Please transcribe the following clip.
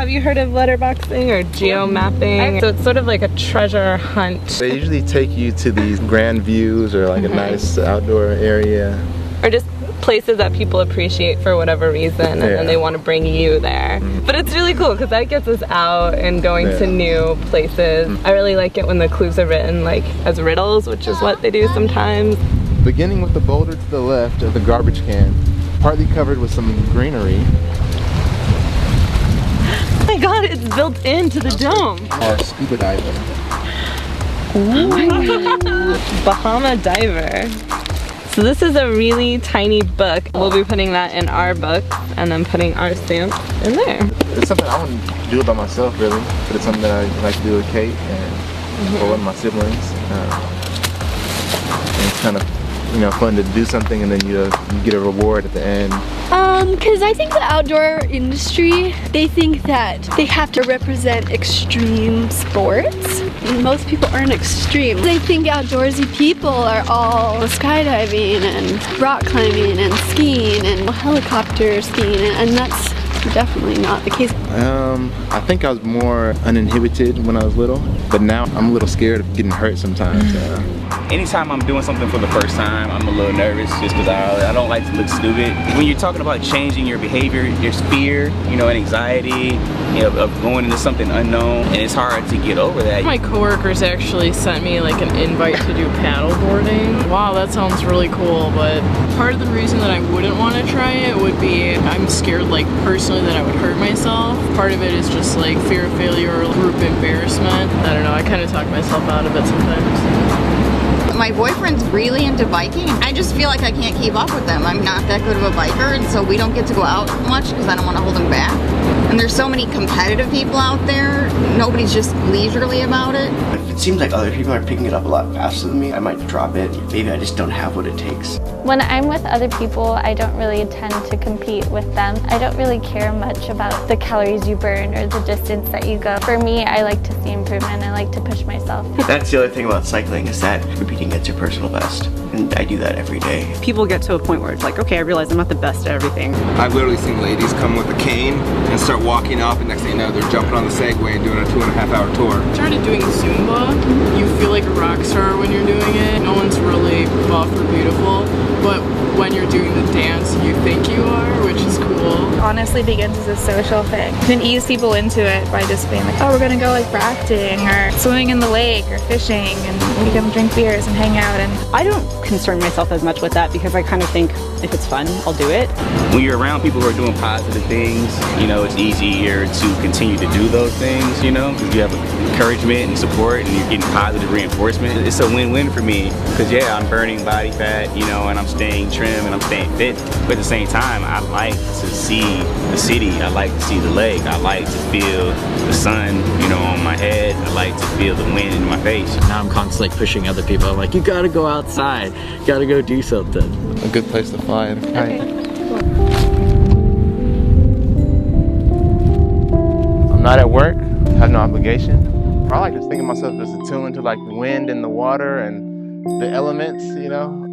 Have you heard of letterboxing or geomapping? So it's sort of like a treasure hunt. They usually take you to these grand views or like a nice outdoor area. Or just places that people appreciate for whatever reason, and then they want to bring you there. But it's really cool because that gets us out and going to new places. I really like it when the clues are written like as riddles, which is what they do sometimes. Beginning with the boulder to the left of the garbage can, partly covered with some greenery. Oh my god, it's built into the dome. Or scuba diving. Bahama Diver. So this is a really tiny book. We'll be putting that in our book and then putting our stamp in there. It's something I wouldn't do it by myself really, but it's something that I like to do with Kate and for one of my siblings. And it's kind of, you know, fun to do something and then you get a reward at the end. Because I think the outdoor industry, they think that they have to represent extreme sports. And most people aren't extreme. They think outdoorsy people are all skydiving and rock climbing and skiing and helicopter skiing, and that's definitely not the case. I think I was more uninhibited when I was little, but now I'm a little scared of getting hurt sometimes. Anytime I'm doing something for the first time, I'm a little nervous just because I don't like to look stupid. When you're talking about changing your behavior, there's fear, you know, and anxiety, you know, of going into something unknown, and it's hard to get over that. My coworkers actually sent me like an invite to do paddle boarding. Wow, that sounds really cool, but part of the reason that I wouldn't want to try it would be I'm scared, like personally, that I would hurt myself. Part of it is just like fear of failure or group embarrassment. I don't know, I kind of talk myself out of it sometimes. My boyfriend's really into biking. I just feel like I can't keep up with them. I'm not that good of a biker, and so we don't get to go out much because I don't want to hold him back. And there's so many competitive people out there. Nobody's just leisurely about it. If it seems like other people are picking it up a lot faster than me, I might drop it. Maybe I just don't have what it takes. When I'm with other people, I don't really tend to compete with them. I don't really care much about the calories you burn or the distance that you go. For me, I like to see improvement. I like to push myself. That's the other thing about cycling, is that repeating gets your personal best. And I do that every day. People get to a point where it's like, okay, I realize I'm not the best at everything. I've literally seen ladies come with a cane and start walking up, and next thing you know, they're jumping on the Segway and doing a 2.5-hour tour. I started doing Zumba. You feel like a rock star when you're doing it. No one's really buff or beautiful, but when you're doing the dance, you think you are, which is cool. Honestly begins as a social thing. You can ease people into it by just being like, oh, we're gonna go like rafting or swimming in the lake or fishing, and we can drink beers and hang out. And I don't concern myself as much with that because I kind of think if it's fun, I'll do it. When you're around people who are doing positive things, you know, it's easier to continue to do those things, you know, because you have encouragement and support and you're getting positive reinforcement. It's a win-win for me because, yeah, I'm burning body fat, you know, and I'm staying trim and I'm staying fit. But at the same time, I like to see the city. I like to see the lake. I like to feel the sun, you know, on my head. I like to feel the wind in my face. Now I'm constantly pushing other people. I'm like, you gotta go outside. You gotta go do something. A good place to fly a kite. I'm not at work, have no obligation. I like to think of myself as attuned to like the wind and the water and the elements, you know.